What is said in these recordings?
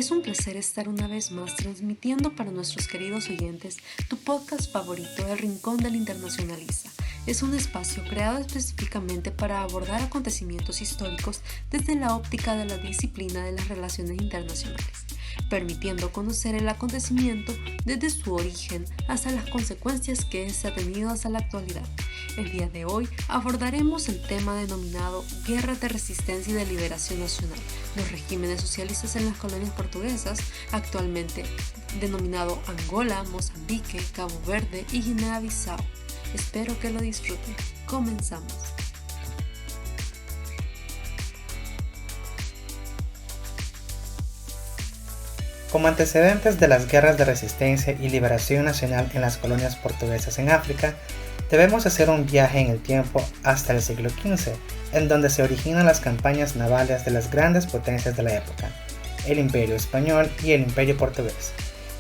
Es un placer estar una vez más transmitiendo para nuestros queridos oyentes tu podcast favorito, El Rincón del Internacionalista. Es un espacio creado específicamente para abordar acontecimientos históricos desde la óptica de la disciplina de las relaciones internacionales, permitiendo conocer el acontecimiento desde su origen hasta las consecuencias que éste ha tenido hasta la actualidad. El día de hoy abordaremos el tema denominado Guerras de Resistencia y de Liberación Nacional, los regímenes socialistas en las colonias portuguesas, actualmente denominado Angola, Mozambique, Cabo Verde y Guinea-Bissau. Espero que lo disfruten. Comenzamos. Como antecedentes de las guerras de resistencia y liberación nacional en las colonias portuguesas en África, debemos hacer un viaje en el tiempo hasta el siglo XV, en donde se originan las campañas navales de las grandes potencias de la época, el Imperio Español y el Imperio Portugués,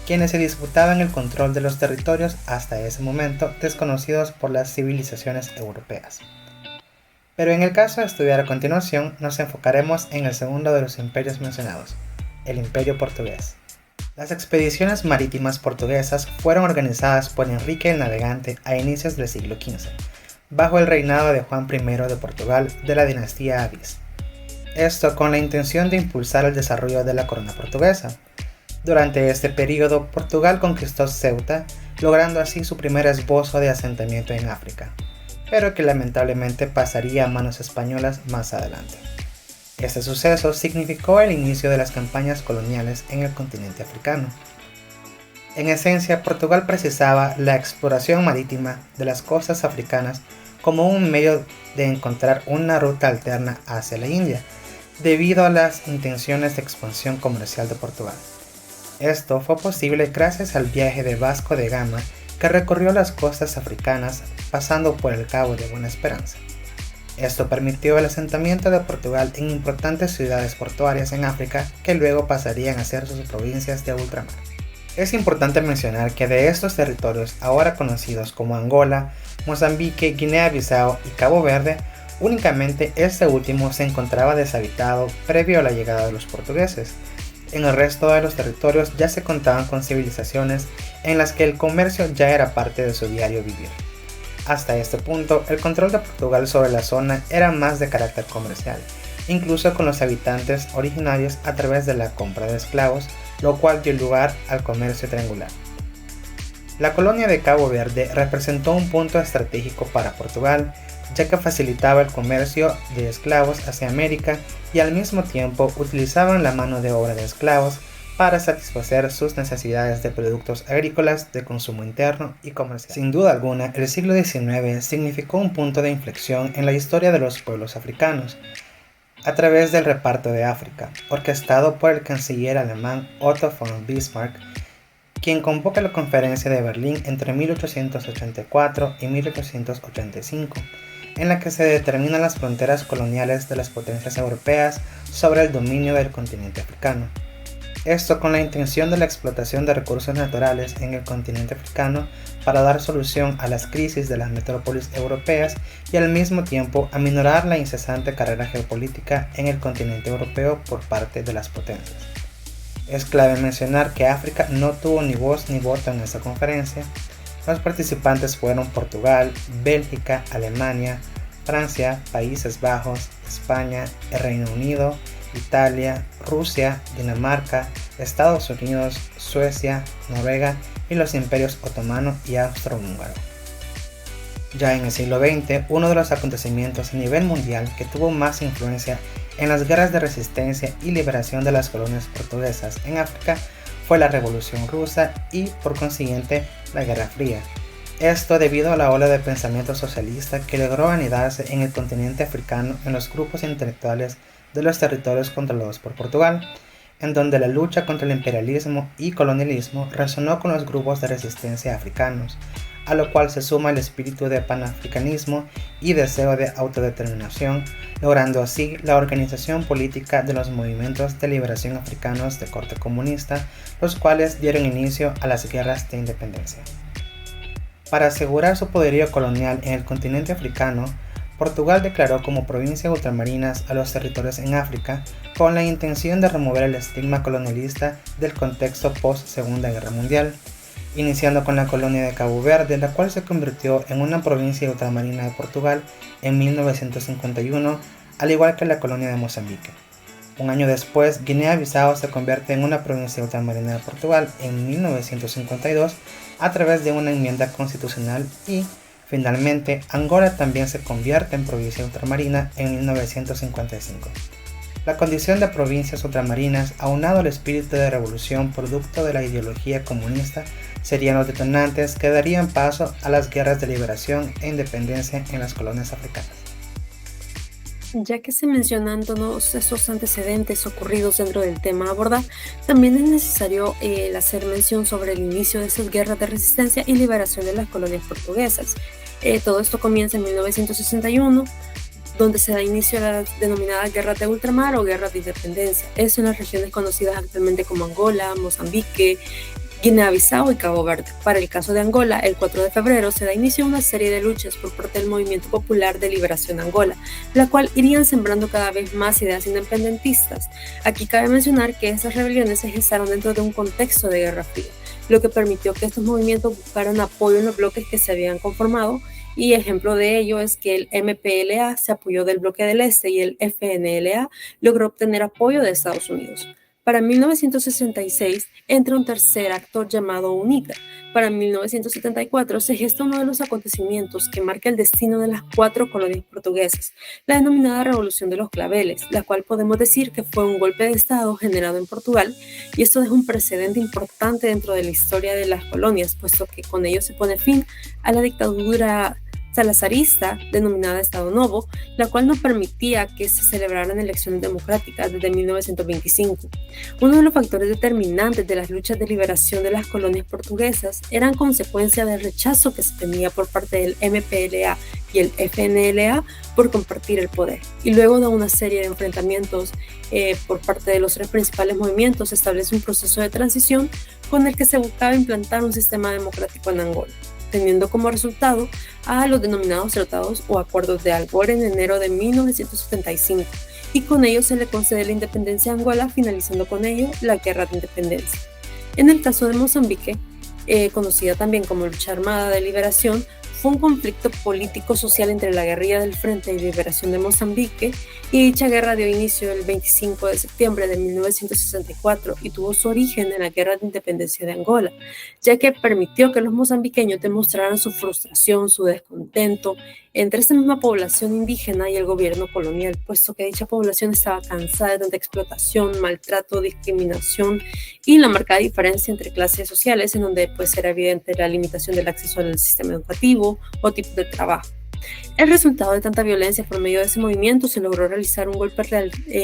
quienes se disputaban el control de los territorios hasta ese momento desconocidos por las civilizaciones europeas. Pero en el caso de estudiar a continuación, nos enfocaremos en el segundo de los imperios mencionados, el Imperio Portugués. Las expediciones marítimas portuguesas fueron organizadas por Enrique el Navegante a inicios del siglo XV, bajo el reinado de Juan I de Portugal de la dinastía Avís. Esto con la intención de impulsar el desarrollo de la corona portuguesa. Durante este periodo, Portugal conquistó Ceuta, logrando así su primer esbozo de asentamiento en África, pero que lamentablemente pasaría a manos españolas más adelante. Este suceso significó el inicio de las campañas coloniales en el continente africano. En esencia, Portugal precisaba la exploración marítima de las costas africanas como un medio de encontrar una ruta alterna hacia la India, debido a las intenciones de expansión comercial de Portugal. Esto fue posible gracias al viaje de Vasco de Gama, que recorrió las costas africanas pasando por el Cabo de Buena Esperanza. Esto permitió el asentamiento de Portugal en importantes ciudades portuarias en África que luego pasarían a ser sus provincias de ultramar. Es importante mencionar que de estos territorios, ahora conocidos como Angola, Mozambique, Guinea-Bissau y Cabo Verde, únicamente este último se encontraba deshabitado previo a la llegada de los portugueses. En el resto de los territorios ya se contaban con civilizaciones en las que el comercio ya era parte de su diario vivir. Hasta este punto, el control de Portugal sobre la zona era más de carácter comercial, incluso con los habitantes originarios a través de la compra de esclavos, lo cual dio lugar al comercio triangular. La colonia de Cabo Verde representó un punto estratégico para Portugal, ya que facilitaba el comercio de esclavos hacia América y al mismo tiempo utilizaban la mano de obra de esclavos para satisfacer sus necesidades de productos agrícolas de consumo interno y comercial. Sin duda alguna, el siglo XIX significó un punto de inflexión en la historia de los pueblos africanos, a través del reparto de África, orquestado por el canciller alemán Otto von Bismarck, quien convoca la Conferencia de Berlín entre 1884 y 1885, en la que se determinan las fronteras coloniales de las potencias europeas sobre el dominio del continente africano. Esto con la intención de la explotación de recursos naturales en el continente africano para dar solución a las crisis de las metrópolis europeas y al mismo tiempo aminorar la incesante carrera geopolítica en el continente europeo por parte de las potencias. Es clave mencionar que África no tuvo ni voz ni voto en esta conferencia. Los participantes fueron Portugal, Bélgica, Alemania, Francia, Países Bajos, España, el Reino Unido, Italia, Rusia, Dinamarca, Estados Unidos, Suecia, Noruega y los imperios otomano y austrohúngaro. Ya en el siglo XX, uno de los acontecimientos a nivel mundial que tuvo más influencia en las guerras de resistencia y liberación de las colonias portuguesas en África fue la Revolución Rusa y, por consiguiente, la Guerra Fría. Esto debido a la ola de pensamiento socialista que logró anidarse en el continente africano en los grupos intelectuales de los territorios controlados por Portugal, en donde la lucha contra el imperialismo y colonialismo resonó con los grupos de resistencia africanos, a lo cual se suma el espíritu de panafricanismo y deseo de autodeterminación, logrando así la organización política de los movimientos de liberación africanos de corte comunista, los cuales dieron inicio a las guerras de independencia. Para asegurar su poderío colonial en el continente africano, Portugal declaró como provincias ultramarinas a los territorios en África con la intención de remover el estigma colonialista del contexto post-Segunda Guerra Mundial, iniciando con la colonia de Cabo Verde, la cual se convirtió en una provincia ultramarina de Portugal en 1951, al igual que la colonia de Mozambique. Un año después, Guinea-Bissau se convierte en una provincia ultramarina de Portugal en 1952 a través de una enmienda constitucional y, finalmente, Angola también se convierte en provincia ultramarina en 1955. La condición de provincias ultramarinas, aunado al espíritu de revolución producto de la ideología comunista, serían los detonantes que darían paso a las guerras de liberación e independencia en las colonias africanas. Ya que se mencionan todos esos antecedentes ocurridos dentro del tema a abordar, también es necesario hacer mención sobre el inicio de esas guerras de resistencia y liberación de las colonias portuguesas. Todo esto comienza en 1961, donde se da inicio a las denominadas guerras de ultramar o guerras de independencia. Eso en las regiones conocidas actualmente como Angola, Mozambique, Guinea-Bissau y Cabo Verde. Para el caso de Angola, el 4 de febrero se da inicio a una serie de luchas por parte del Movimiento Popular de Liberación Angola, la cual irían sembrando cada vez más ideas independentistas. Aquí cabe mencionar que estas rebeliones se gestaron dentro de un contexto de Guerra Fría, lo que permitió que estos movimientos buscaran apoyo en los bloques que se habían conformado, y ejemplo de ello es que el MPLA se apoyó del bloque del Este y el FNLA logró obtener apoyo de Estados Unidos. Para 1966 entra un tercer actor llamado UNITA. Para 1974 se gesta uno de los acontecimientos que marca el destino de las 4 colonias portuguesas, la denominada Revolución de los Claveles, la cual podemos decir que fue un golpe de Estado generado en Portugal, y esto deja un precedente importante dentro de la historia de las colonias, puesto que con ello se pone fin a la dictadura salazarista denominada Estado Novo, la cual no permitía que se celebraran elecciones democráticas desde 1925. Uno de los factores determinantes de las luchas de liberación de las colonias portuguesas eran consecuencia del rechazo que se tenía por parte del MPLA y el FNLA por compartir el poder. Y luego de una serie de enfrentamientos por parte de los 3 principales movimientos, se establece un proceso de transición con el que se buscaba implantar un sistema democrático en Angola, teniendo como resultado a los denominados tratados o acuerdos de Algor en enero de 1975, y con ello se le concede la independencia a Angola, finalizando con ello la guerra de independencia. En el caso de Mozambique, conocida también como lucha armada de liberación, fue un conflicto político-social entre la guerrilla del Frente de Liberación de Mozambique, y dicha guerra dio inicio el 25 de septiembre de 1964 y tuvo su origen en la Guerra de Independencia de Angola, ya que permitió que los mozambiqueños demostraran su frustración, su descontento entre esta misma población indígena y el gobierno colonial, puesto que dicha población estaba cansada de tanta explotación, maltrato, discriminación y la marcada diferencia entre clases sociales, en donde pues era evidente la limitación del acceso al sistema educativo o tipo de trabajo. El resultado de tanta violencia por medio de ese movimiento se logró realizar un golpe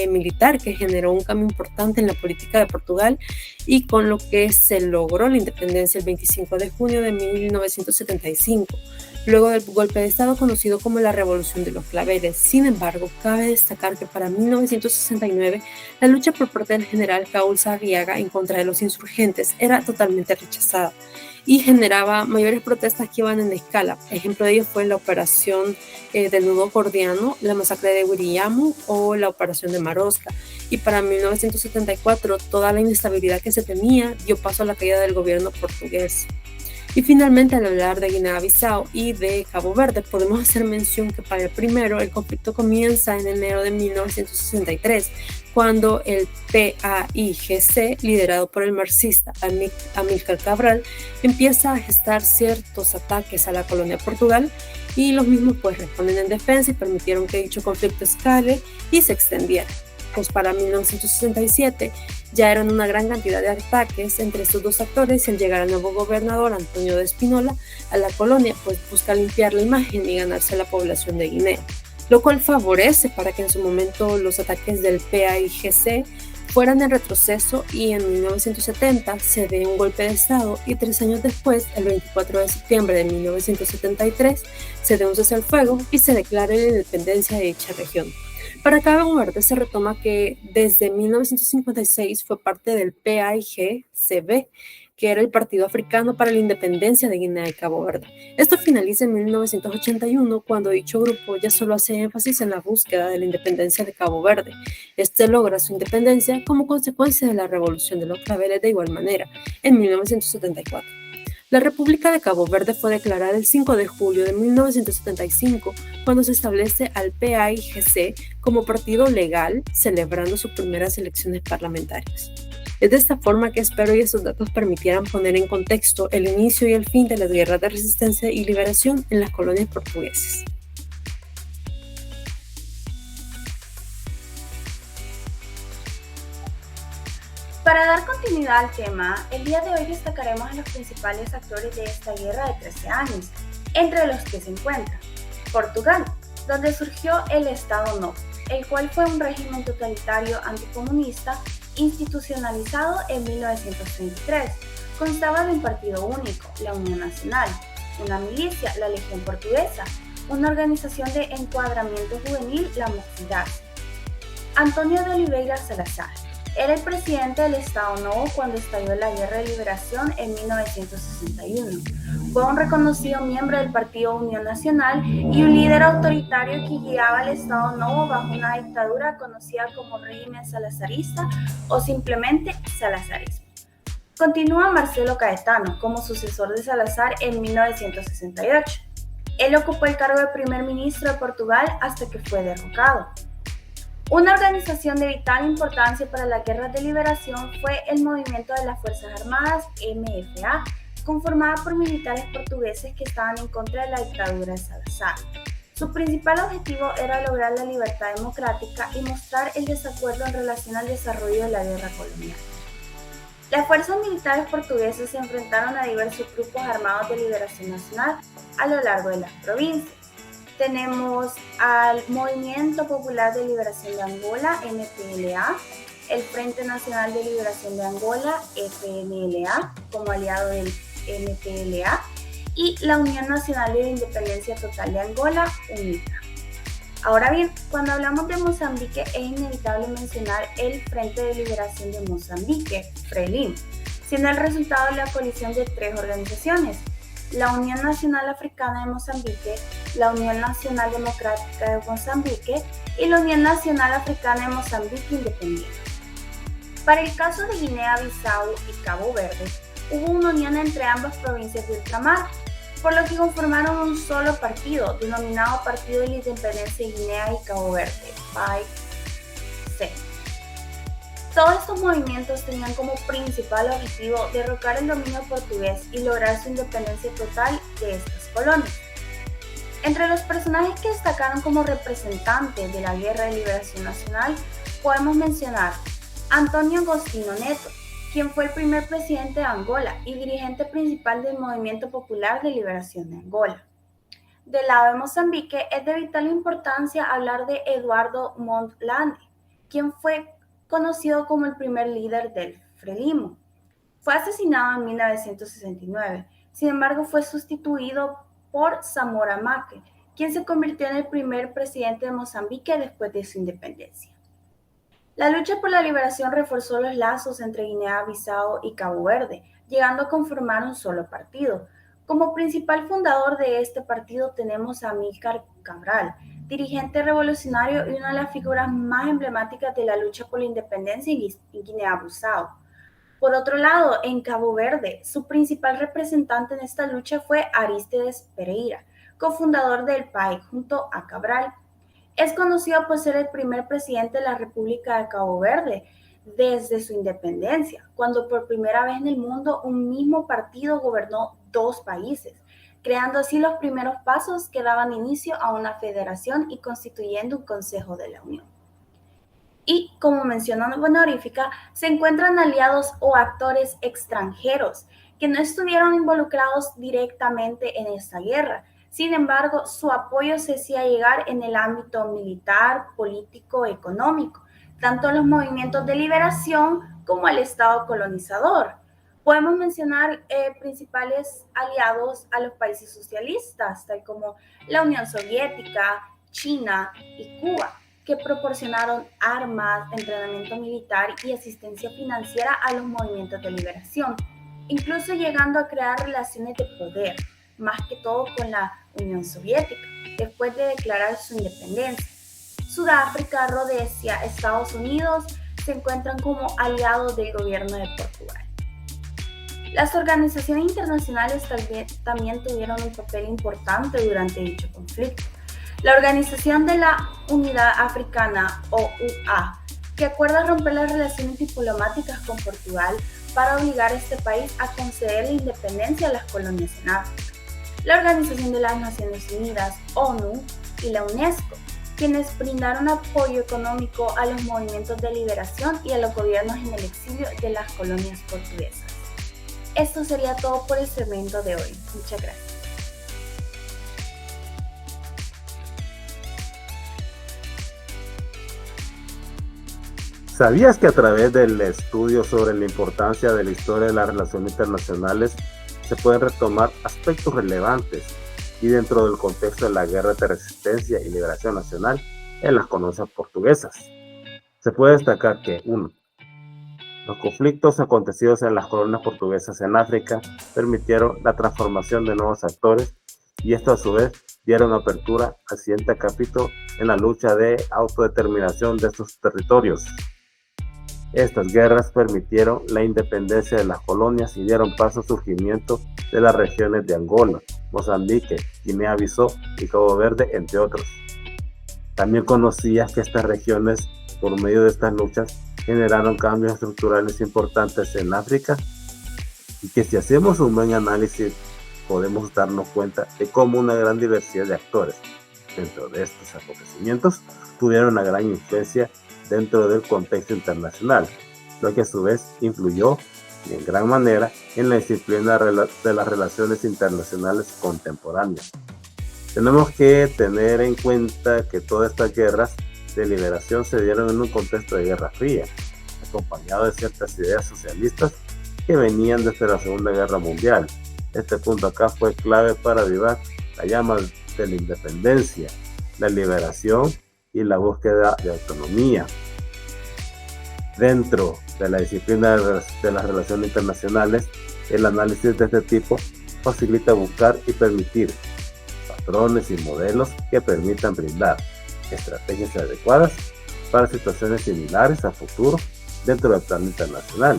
militar que generó un cambio importante en la política de Portugal, y con lo que se logró la independencia el 25 de junio de 1975, luego del golpe de Estado conocido como la Revolución de los Claveles. Sin embargo, cabe destacar que para 1969 la lucha por parte del general Raúl Sarriaga en contra de los insurgentes era totalmente rechazada y generaba mayores protestas que iban en escala. Ejemplo de ello fue la operación del Nudo Gordiano, la masacre de Wiriyamu o la operación de Marosca. Y para 1974 toda la inestabilidad que se tenía dio paso a la caída del gobierno portugués. Y finalmente, al hablar de Guinea-Bissau y de Cabo Verde, podemos hacer mención que para el primero el conflicto comienza en enero de 1963, cuando el PAIGC, liderado por el marxista Amílcar Cabral, empieza a gestar ciertos ataques a la colonia Portugal, y los mismos pues responden en defensa y permitieron que dicho conflicto escale y se extendiera. Pues para 1967 ya eran una gran cantidad de ataques entre estos dos actores, y al llegar al nuevo gobernador Antonio de Espínola a la colonia, pues busca limpiar la imagen y ganarse a la población de Guinea, lo cual favorece para que en su momento los ataques del PAIGC fueran en retroceso, y en 1970 se dé un golpe de Estado, y 3 años después, el 24 de septiembre de 1973, se dé un cese al fuego y se declare la independencia de dicha región. Para Cabo Verde se retoma que desde 1956 fue parte del PAIGCB, que era el Partido Africano para la Independencia de Guinea y Cabo Verde. Esto finaliza en 1981, cuando dicho grupo ya solo hace énfasis en la búsqueda de la independencia de Cabo Verde. Este logra su independencia como consecuencia de la Revolución de los Claveles de igual manera, en 1974. La República de Cabo Verde fue declarada el 5 de julio de 1975, cuando se establece al PAIGC como partido legal, celebrando sus primeras elecciones parlamentarias. Es de esta forma que espero y estos datos permitieran poner en contexto el inicio y el fin de las guerras de resistencia y liberación en las colonias portuguesas. Para dar continuidad al tema, el día de hoy destacaremos a los principales actores de esta guerra de 13 años, entre los que se encuentra Portugal, donde surgió el Estado Novo, el cual fue un régimen totalitario anticomunista institucionalizado en 1933. Constaba de un partido único, la Unión Nacional, una milicia, la Legión Portuguesa, una organización de encuadramiento juvenil, la Mocidade. António de Oliveira Salazar era el presidente del Estado Novo cuando estalló la Guerra de Liberación en 1961. Fue un reconocido miembro del Partido Unión Nacional y un líder autoritario que guiaba al Estado Novo bajo una dictadura conocida como régimen salazarista o simplemente salazarismo. Continúa Marcelo Caetano como sucesor de Salazar en 1968. Él ocupó el cargo de primer ministro de Portugal hasta que fue derrocado. Una organización de vital importancia para las guerras de liberación fue el Movimiento de las Fuerzas Armadas, MFA, conformada por militares portugueses que estaban en contra de la dictadura de Salazar. Su principal objetivo era lograr la libertad democrática y mostrar el desacuerdo en relación al desarrollo de la guerra colonial. Las fuerzas militares portuguesas se enfrentaron a diversos grupos armados de liberación nacional a lo largo de las provincias. Tenemos al Movimiento Popular de Liberación de Angola, MPLA, el Frente Nacional de Liberación de Angola, FNLA, como aliado del MPLA, y la Unión Nacional de Independencia Total de Angola, UNITA. Ahora bien, cuando hablamos de Mozambique es inevitable mencionar el Frente de Liberación de Mozambique, FRELIM, siendo el resultado de la colisión de tres organizaciones: la Unión Nacional Africana de Mozambique, la Unión Nacional Democrática de Mozambique y la Unión Nacional Africana de Mozambique Independiente. Para el caso de Guinea-Bissau y Cabo Verde, hubo una unión entre ambas provincias de ultramar, por lo que conformaron un solo partido, denominado Partido de la Independencia de Guinea y Cabo Verde, PAIGC. Todos estos movimientos tenían como principal objetivo derrocar el dominio portugués y lograr su independencia total de estas colonias. Entre los personajes que destacaron como representantes de la Guerra de Liberación Nacional podemos mencionar António Agostinho Neto, quien fue el primer presidente de Angola y dirigente principal del Movimiento Popular de Liberación de Angola. Del lado de Mozambique es de vital importancia hablar de Eduardo Mondlane, quien fue conocido como el primer líder del Frelimo. Fue asesinado en 1969, sin embargo fue sustituido por Samora Machel, quien se convirtió en el primer presidente de Mozambique después de su independencia. La lucha por la liberación reforzó los lazos entre Guinea-Bissau y Cabo Verde, llegando a conformar un solo partido. Como principal fundador de este partido tenemos a Amílcar Cabral, dirigente revolucionario y una de las figuras más emblemáticas de la lucha por la independencia en Guinea-Bissau. Por otro lado, en Cabo Verde, su principal representante en esta lucha fue Arístides Pereira, cofundador del PAIG junto a Cabral. Es conocido por ser el primer presidente de la República de Cabo Verde desde su independencia, cuando por primera vez en el mundo un mismo partido gobernó dos países, creando así los primeros pasos que daban inicio a una federación y constituyendo un Consejo de la Unión. Y, como mención honorífica, se encuentran aliados o actores extranjeros que no estuvieron involucrados directamente en esta guerra. Sin embargo, su apoyo se hacía llegar en el ámbito militar, político, económico, tanto a los movimientos de liberación como al Estado colonizador. Podemos mencionar principales aliados a los países socialistas, tal como la Unión Soviética, China y Cuba, que proporcionaron armas, entrenamiento militar y asistencia financiera a los movimientos de liberación. incluso llegando a crear relaciones de poder, más que todo con la Unión Soviética, después de declarar su independencia. Sudáfrica, Rodesia, Estados Unidos se encuentran como aliados del gobierno de Portugal. Las organizaciones internacionales también tuvieron un papel importante durante dicho conflicto. La Organización de la Unidad Africana, OUA, que acuerda romper las relaciones diplomáticas con Portugal para obligar a este país a conceder la independencia a las colonias en África. La Organización de las Naciones Unidas, ONU, y la UNESCO, quienes brindaron apoyo económico a los movimientos de liberación y a los gobiernos en el exilio de las colonias portuguesas. Esto sería todo por el segmento de hoy. Muchas gracias. ¿Sabías que a través del estudio sobre la importancia de la historia de las relaciones internacionales se pueden retomar aspectos relevantes y dentro del contexto de la guerra de resistencia y liberación nacional en las colonias portuguesas? Se puede destacar que 1. Los conflictos acontecidos en las colonias portuguesas en África permitieron la transformación de nuevos actores y esto a su vez dieron apertura al siguiente capítulo en la lucha de autodeterminación de estos territorios. Estas guerras permitieron la independencia de las colonias y dieron paso al surgimiento de las regiones de Angola, Mozambique, Guinea-Bissau y Cabo Verde, entre otros. También conocías que estas regiones, por medio de estas luchas, generaron cambios estructurales importantes en África y que si hacemos un buen análisis podemos darnos cuenta de cómo una gran diversidad de actores dentro de estos acontecimientos tuvieron una gran influencia dentro del contexto internacional, lo que a su vez influyó en gran manera en la disciplina de las relaciones internacionales contemporáneas. Tenemos que tener en cuenta que todas estas guerras de liberación se dieron en un contexto de Guerra Fría, acompañado de ciertas ideas socialistas que venían desde la Segunda Guerra Mundial. Este punto acá fue clave para avivar la llama de la independencia, la liberación y la búsqueda de autonomía. Dentro de la disciplina de las relaciones internacionales, el análisis de este tipo facilita buscar y permitir patrones y modelos que permitan brindar estrategias adecuadas para situaciones similares a futuro dentro del plano internacional,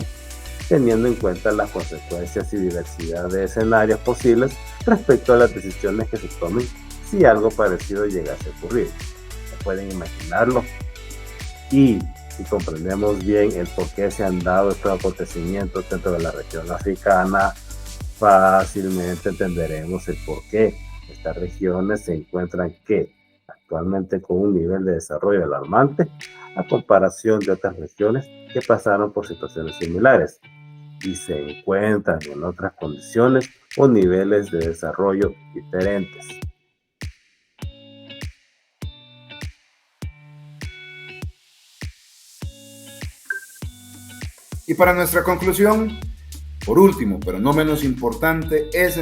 teniendo en cuenta las consecuencias y diversidad de escenarios posibles respecto a las decisiones que se tomen si algo parecido llegase a ocurrir. Pueden imaginarlo, y si comprendemos bien el por qué se han dado estos acontecimientos dentro de la región africana, fácilmente entenderemos el por qué estas regiones se encuentran actualmente con un nivel de desarrollo alarmante a comparación de otras regiones que pasaron por situaciones similares y se encuentran en otras condiciones o niveles de desarrollo diferentes. Y para nuestra conclusión, por último, pero no menos importante, es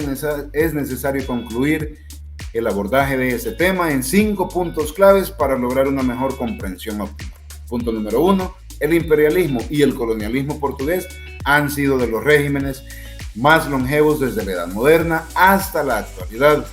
necesario concluir el abordaje de ese tema en 5 puntos claves para lograr una mejor comprensión óptima. Punto número 1, el imperialismo y el colonialismo portugués han sido de los regímenes más longevos desde la Edad Moderna hasta la actualidad.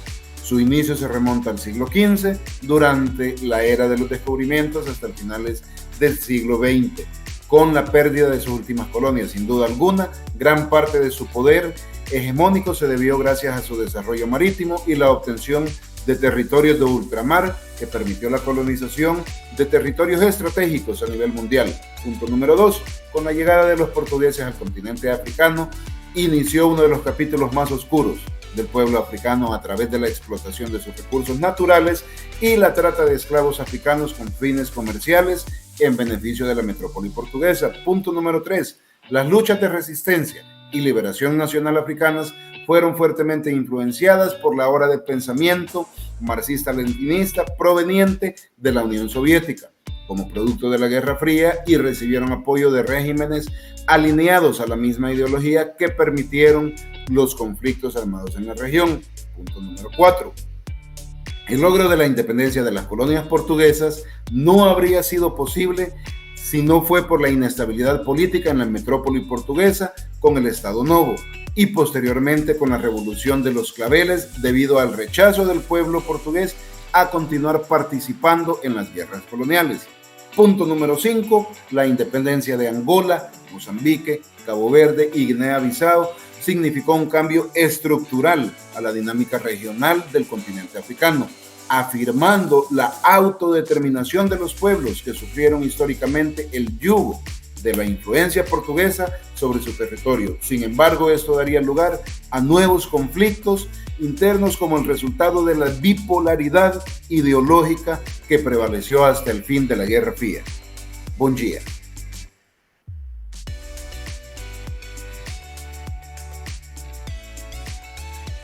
Su inicio se remonta al siglo XV, durante la era de los descubrimientos hasta el finales del siglo XX. Con la pérdida de sus últimas colonias, sin duda alguna, gran parte de su poder hegemónico se debió gracias a su desarrollo marítimo y la obtención de territorios de ultramar que permitió la colonización de territorios estratégicos a nivel mundial. Punto número 2. Con la llegada de los portugueses al continente africano, inició uno de los capítulos más oscuros del pueblo africano a través de la explotación de sus recursos naturales y la trata de esclavos africanos con fines comerciales en beneficio de la metrópoli portuguesa. Punto número 3. Las luchas de resistencia y liberación nacional africanas fueron fuertemente influenciadas por la ola de pensamiento marxista-leninista proveniente de la Unión Soviética, como producto de la Guerra Fría, y recibieron apoyo de regímenes alineados a la misma ideología que permitieron los conflictos armados en la región. Punto número 4. El logro de la independencia de las colonias portuguesas no habría sido posible si no fue por la inestabilidad política en la metrópoli portuguesa, con el Estado Novo y posteriormente con la Revolución de los Claveles debido al rechazo del pueblo portugués a continuar participando en las guerras coloniales. Punto número 5, la independencia de Angola, Mozambique, Cabo Verde y Guinea-Bissau significó un cambio estructural a la dinámica regional del continente africano, afirmando la autodeterminación de los pueblos que sufrieron históricamente el yugo de la influencia portuguesa sobre su territorio. Sin embargo, esto daría lugar a nuevos conflictos internos como el resultado de la bipolaridad ideológica que prevaleció hasta el fin de la Guerra Fría. Buen día.